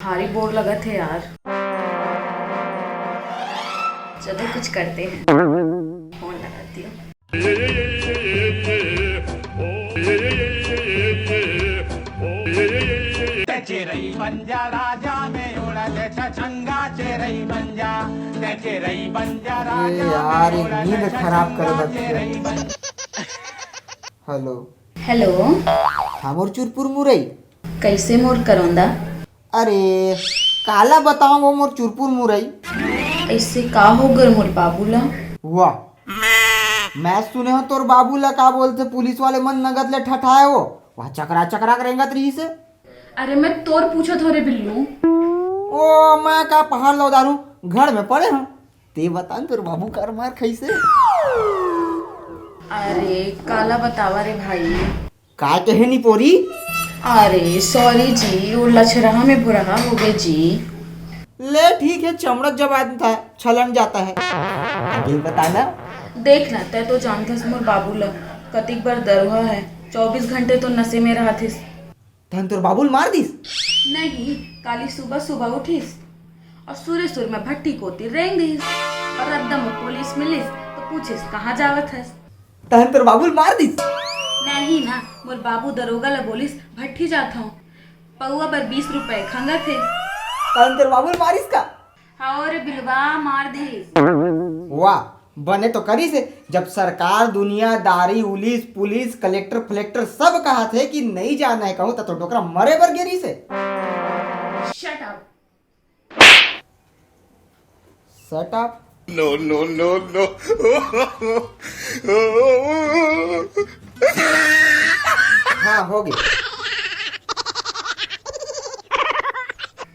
भारी बोर लगा थे यार। चलो कुछ करते हैं। फोन लगाती हूँ। चेरई बंजा राजा में उड़ल छछंगा चेरई बंजा चेरई बंजा राजा यार एक नींद खराब कर दे। Hello hello. हाँ मोर चुरपुर मुरई। कैसे मोर करौंदा? अरे काला बताओ वो मोर चुरपुर मुरई। ऐसे का हो गर मोर बाबूला? वाह मैं सुने हो तोर बाबूला का बोलते पुलिस वाले मन नगद ले ठठाए हो वहाँ चकरा चकरा करेंगा रही से। अरे मैं तोर पूछो थोड़े बिल्लू। ओ मैं का पहाड़ लो दारू घर में पड़े हूँ ते बता तोर बाबू कर मार कैसे। अरे काला बतावा रे भाई। का कहे नहीं पोरी। अरे सॉरी जी, वो लछरहा में बुरहा हो गए जी। ले ठीक है चमड़क जब आदमी था छलन जाता है। आगे बताना। देखना तय तो जानथस मोर बाबूला कतिक बार दरुहा है। 24 घंटे तो नशे में रहा थिस। तहन तोर बाबूल मार दिस। नहीं, काली सुबह सुबह उठीस और सूर्य सुर में भट्टी कोती रेंग दीस और अद्दम में पुलिस मिलिस तो पूछिस कहाँ जावत हस। तहन तोर बाबूल मार दिस। नहीं ना, मोर बाबू दरोगा ला बोलिस भट्टी जाता हूँ पौआ पर 20 रुपए खंगा थे। तहन तोर बाबूल मारिस का। और बिलवा मार दीस। वाह बने तो करी से जब सरकार दुनियादारी पुलिस पुलिस कलेक्टर फलेक्टर सब कहा थे कि नहीं जाना है कहूँ तो डोकरा मरे बर गिरी से। Shut up. Shut up. No no no no हाँ हो गया।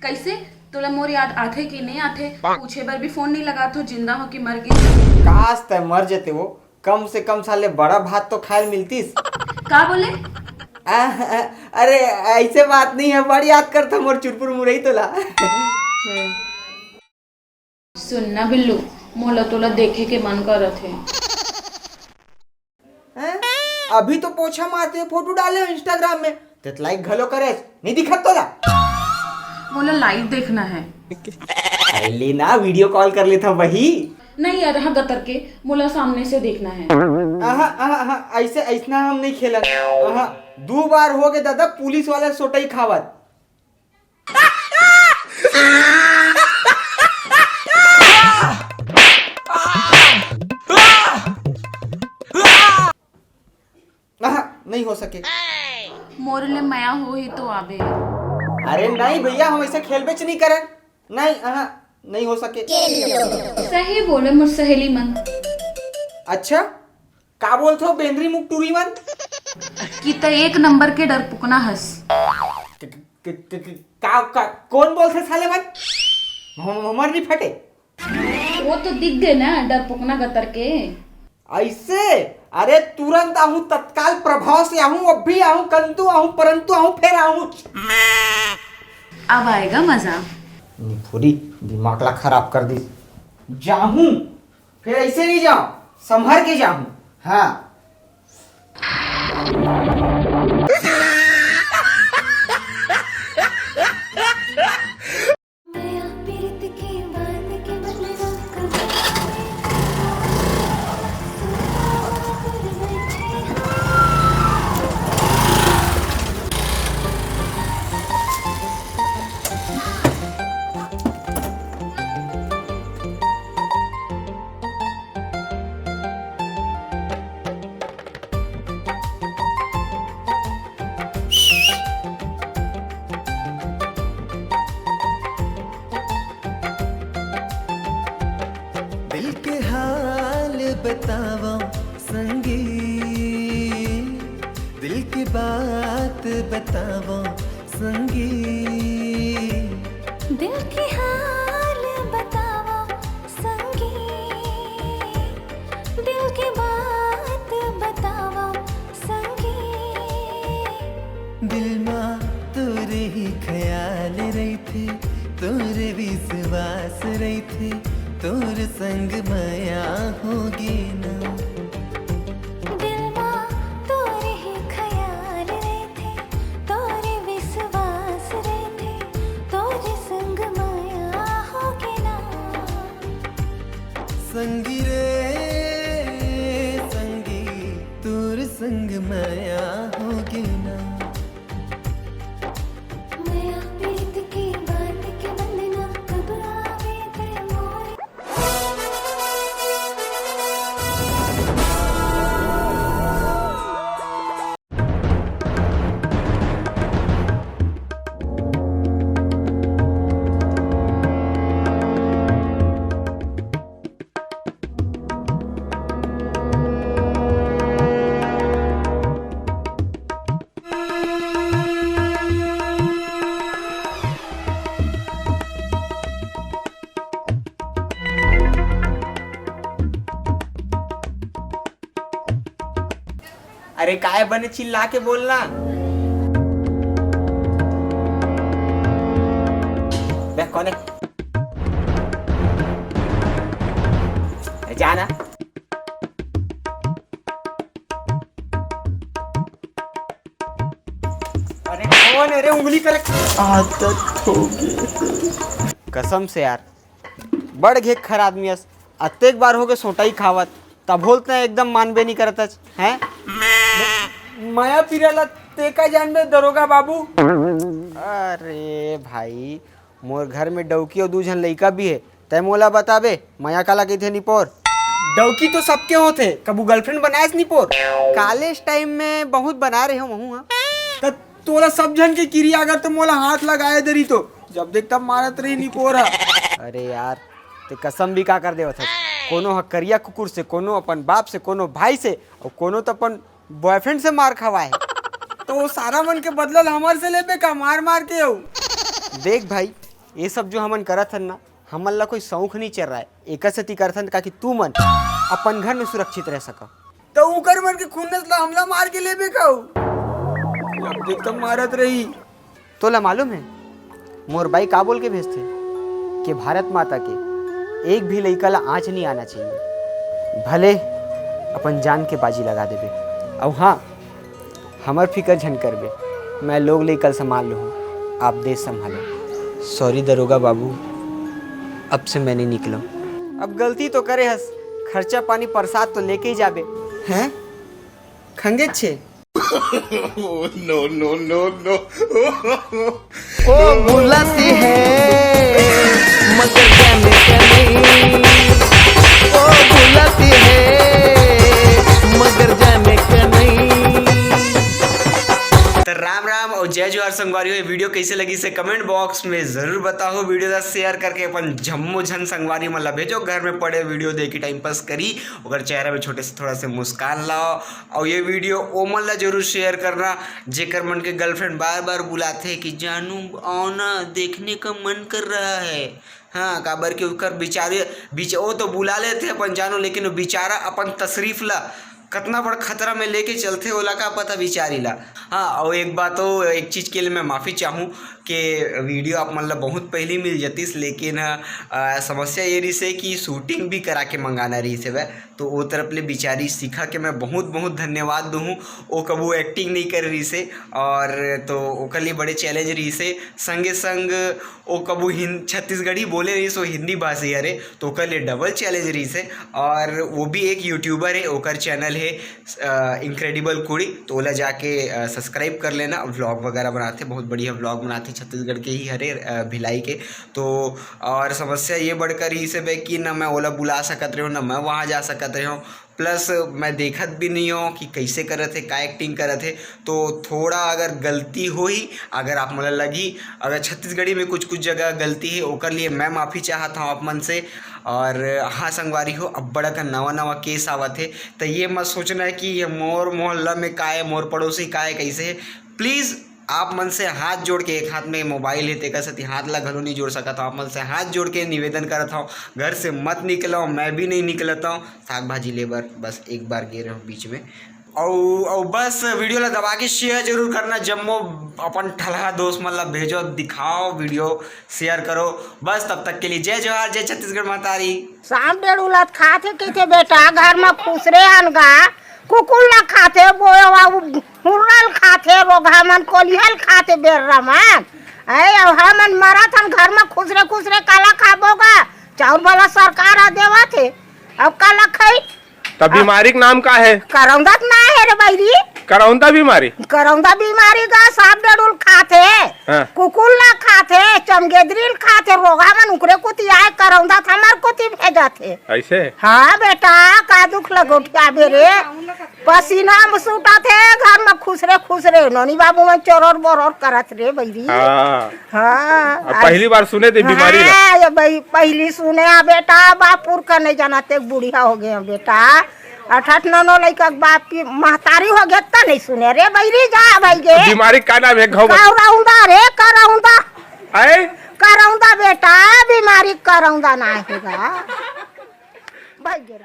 कैसे तोला मोर याद आथे कि नहीं आथे? पूछे बर भी फोन नहीं लगा तो जिंदा हो कि मर गई। काश तय मर जेते वो कम से कम साले बड़ा भात तो खाए मिलतीस। का बोले? अरे ऐसे बात नहीं है बड़ी याद करता मोर चुरपुर मुरई तोला। सुनना बिल्लू, मोला तोला देखे के मन करत है। अभी तो पोछा मारते फोटो डाले हो इंस्टाग्राम में ते लाइक घलो करे नहीं दिखत तोला। मोला लाइव देखना है। पहले ना वीडियो कॉल कर लेता वही। नहीं यार, हाँ गतर के मोला सामने से देखना है। ऐसे ऐसा हम नहीं खेला। 2 बार हो गए दादा पुलिस वाला सोटाई खावत। नहीं हो सके। मोर ले माया हो ही तो आबे। अरे नहीं भैया हम ऐसे खेल बेच नहीं करें। नहीं नहीं हो सके। सही बोले मोर सहेली मन। अच्छा का बोलते हो बेंद्री मुख टूरी मन कि त 1 नंबर के डर पुकना हस। कौन बोलते साले मन हमर नहीं फटे। वो तो दिख गए ना डर पुकना गतर के। ऐसे अरे तुरंत आहूं तत्काल प्रभाव से आहूं अब भी आहूं कंतु आहूं परंतु आहूं फिर आहूं। अब आएगा मजा। पूरी दिमाग ला खराब कर दी। जाहूं फिर ऐसे नहीं जाऊं संभर के जाहूं। हाँ दिल के हाल बतावा संगी दिल की बात बतावा संगी दिल की हाल बतावा संगी दिल की बात बतावा संगी दिल माँ तोरे ही ख्याल रही थी तोरे विश्वास रही थी तोर संग माया होगी ना दिल माँ तोरे ही ख्याल रहे थे तोरे विश्वास रहे थे तोरे संगी रे संगी तोर संग माया होगी ना माया प्रीत की बात के बंधना कब आवे ते मोरे अरे काय बने चिल्ला के बोलना। बे कौन है? जाना। अरे कौन है रे उंगली पर? आदत होगी। कसम से यार बड़ घेक खर आदमी अस अतेक बार हो गए सोटाई खावत तब बोलते हैं एकदम मानबे नहीं करत हैं। माया पिराला ते का जानबे दरोगा बाबू। अरे भाई मोर घर में डौकी और 2 जन लइका भी है तय मोला बताबे माया काला कथे निपोर। डौकी तो सबके होते कबू गर्लफ्रेंड बनाए निपोर कॉलेज टाइम में बहुत बना रहे हो महू। हाँ तोला सब जन के क्रिया अगर तो मोला हाथ लगाए दरी तो जब देख तब मारत रही निपोर। अरे यार ते कसम भी का कर देवत है कोनो हकरिया कुकुर से कोनो अपन बाप से कोनो भाई से और कोनो तो अपन बॉयफ्रेंड से मार खवाए तो वो सारा मन के बदलल हमार से लेबे का मार मार के हो। देख भाई ये सब जो हमन करत हन ना हमन ला कोई शौक नहीं चल रहा है एक सती करत हन कि तू मन अपन घर में सुरक्षित रह सका तो उकर मन के खुन्नस ला हमला मार के लेबे का अब देख तब मारत रही। तो ला मालूम है मोर भाई का बोल के भेजते कि भारत माता के एक भी लइका ला आँच नहीं आना चाहिए भले अपन जान के बाजी लगा देबे। अब हाँ हमर फिकर झन करबे मैं लोग लइका संभाल लूँ आप देश संभालो। सॉरी दरोगा बाबू अब से मैं नहीं निकलूँ। अब गलती तो करे हस खर्चा पानी प्रसाद तो लेके ही जाबे हैं खंगे छे। नो नो नो नो ओ बुलाती है मगर जाने का नहीं ओ बुलाती है मगर जाने का नहीं। तो राम राम और जय जोहार संगवारी हो। वीडियो कैसे लगी से कमेंट बॉक्स में जरूर बताओ। वीडियो का शेयर करके अपन जम्मो झन संगवारी मतलब भेजो घर में पड़े वीडियो देखी टाइम पास करी अगर चेहरा में छोटे से थोड़ा से मुस्कान लाओ। और ये वीडियो ओमन ला जरूर शेयर करना जेकर मन के गर्लफ्रेंड बार बार बुलाते कि जानू आओ ना देखने का मन कर रहा है। हाँ काबर के उकर बेचारे वो तो बुला लेते अपन जानो लेकिन वो बेचारा अपन तशरीफ ला कितना बड़ा खतरा में लेके चलते ओला का पता बेचारी ला। हाँ और एक बात तो एक चीज़ के लिए मैं माफ़ी चाहूँ कि वीडियो आप मतलब बहुत पहले मिल जातीस लेकिन समस्या ये रही से कि शूटिंग भी करा के मंगाना रही से वह तो वो तरफ ले बेचारी सीखा के मैं बहुत बहुत धन्यवाद दूँ। वो कबू एक्टिंग नहीं कर रही से और तो ओकर लिए बड़े चैलेंज रही से संगे संग वो कबू छत्तीसगढ़ी बोले रही सो हिंदी भाषी अरे तो ओकर लिए डबल चैलेंज रही से। और वो भी एक यूट्यूबर है ओकर चैनल है इनक्रेडिबल कुड़ी तो ओला जाके सब्सक्राइब कर लेना। व्लॉग वगैरह बनाते बहुत बढ़िया व्लॉग बनाते छत्तीसगढ़ के ही हरे भिलाई के तो। और समस्या ये बढ़कर ही से कि ना मैं ओला बुला सकत रही हूँ ना मैं वहाँ जा सकत रही हूँ प्लस मैं देखत भी नहीं हो कि कैसे करत है का एक्टिंग करत है तो थोड़ा अगर गलती हो ही अगर आप मतलब लगी अगर छत्तीसगढ़ी में कुछ कुछ जगह गलती है ओकर लिए मैं माफ़ी चाहता हूँ आप मन से। और हाँ संगवारी हो अब बड़ा का नवा नवा केस आवत है तो ये मत सोचना है कि मोर मोहल्ला में का है मोर पड़ोसी का है कैसे है। प्लीज़ आप मन से हाथ जोड़ के एक हाथ में मोबाइल है तेका सती हाथ ला घलो नहीं जोड़ सकता हूँ। आप मन से हाथ जोड़ के निवेदन करता हूँ घर से मत निकला हूँ मैं भी नहीं निकलता हूँ साग भाजी लेबर बस एक बार गे रहे हूँ बीच में और बस वीडियो ला दबा के शेयर जरूर करना जम्मो अपन ठलहा दोस्त मतलब भेजो दिखाओ वीडियो शेयर करो। बस तब तक के लिए जय जोहार जय छत्तीसगढ़ मातारी। शाम डेढ़ उलत खाते कहते बेटा घर में खुश रहे हनगा कुकुल ना खाते बोया हुर्रल खाते रोगा मन कोलिहल खाते बेर्रा मन हमन मरा थन घर में खुश रहे काला खाबोगा चाउर वाला सरकार आ देवा थे अब का लखई तब बीमारी का नाम का है? करौंदा ना है रे बैरी, करौंदा बीमारी। करौंदा बीमारी का सांप डडुल खाते, हाँ। कुकुल ना खाते, चमगेदरील खाते, रोगा मन उकरे कुती आए करौंदा हमार कुती भेजा थे। ऐसे? हाँ बेटा का दुख लगोटिया बेरे पसीना में सूटा थे घर में खुसरे नोनी बाबू में चोरोर बोरोर करत रे बैरी। हाँ। हाँ अब पहली बार सुने थे बीमारी ना? हाँ, ये भाई पहली सुने आ बेटा बापुर का नहीं जाना ते बुढ़िया हो गए बेटा 8-9 लड़का बाप की महतारी हो गया ता नहीं सुने रे बैरी जा भाई गे। बीमारी का नाम है? करौंदा रे करौंदा। आए? करौंदा बेटा बीमारी करौंदा ना होगा भाई गे।